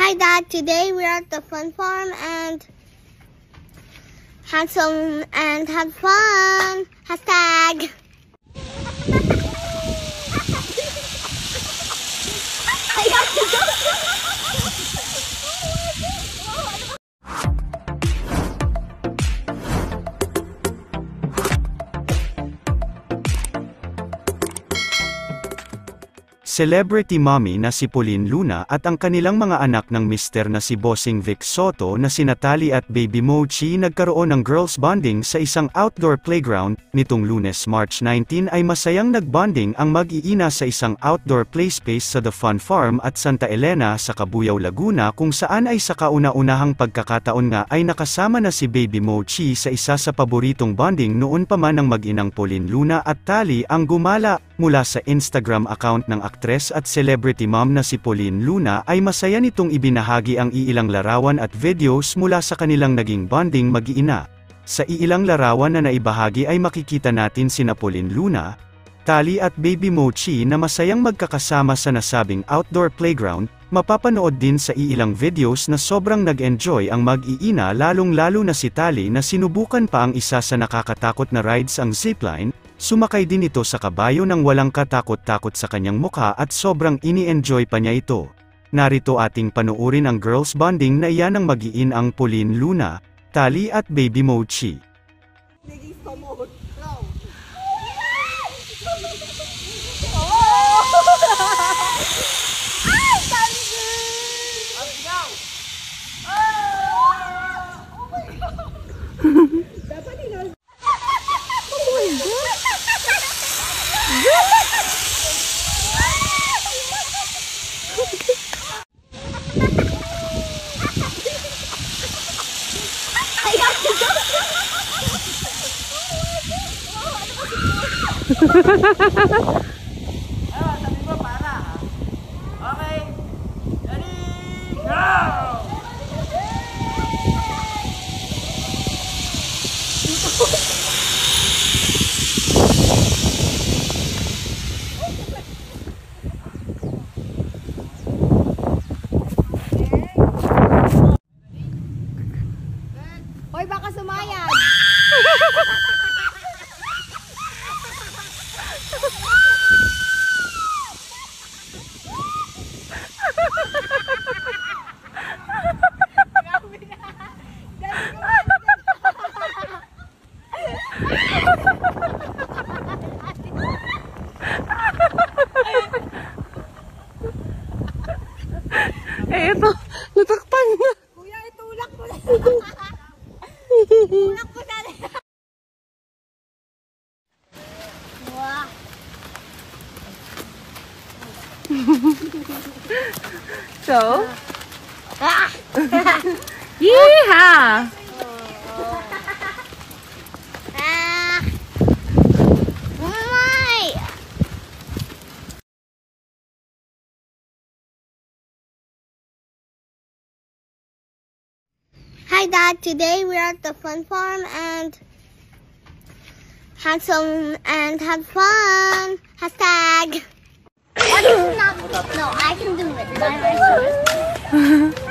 Hi Dad, today we're at the fun farm and had fun. Hashtag. Celebrity mommy na si Pauline Luna at ang kanilang mga anak ng mister na si Bossing Vic Soto na sina Tali at Baby Mochi nagkaroon ng girls bonding sa isang outdoor playground. Nitong Lunes March 19 ay masayang nagbonding ang mag-iina sa isang outdoor play space sa The Fun Farm at Santa Elena sa Cabuyao, Laguna kung saan ay sa kauna-unahang pagkakataon nga ay nakasama na si Baby Mochi sa isa sa paboritong bonding noon pa man ng mag-inang Pauline Luna at Tali ang gumala. Mula sa Instagram account ng aktres at celebrity mom na si Pauline Luna ay masaya nitong ibinahagi ang iilang larawan at videos mula sa kanilang naging bonding mag-iina. Sa iilang larawan na naibahagi ay makikita natin sina Pauline Luna, Tali at Baby Mochi na masayang magkakasama sa nasabing outdoor playground. Mapapanood din sa iilang videos na sobrang nag-enjoy ang mag-iina lalong-lalo na si Tali na sinubukan pa ang isa sa nakakatakot na rides ang zipline. Sumakay din ito sa kabayo nang walang katakot-takot sa kanyang mukha at sobrang ini-enjoy pa niya ito. Narito ating panuurin ang girls bonding na iyan ng mag-iin ang Pauline Luna, Tali at Baby Mochi. Sabi mo para ha? Okay, ready, go! Hoy, baka sumayad. Eh, ito, natakpan na. Kuya, itulak mo na. Itulak mo na. Wow. So? Yeehaw! Hi Dad, today we're at the fun farm and had fun. Hashtag. No, I can do it.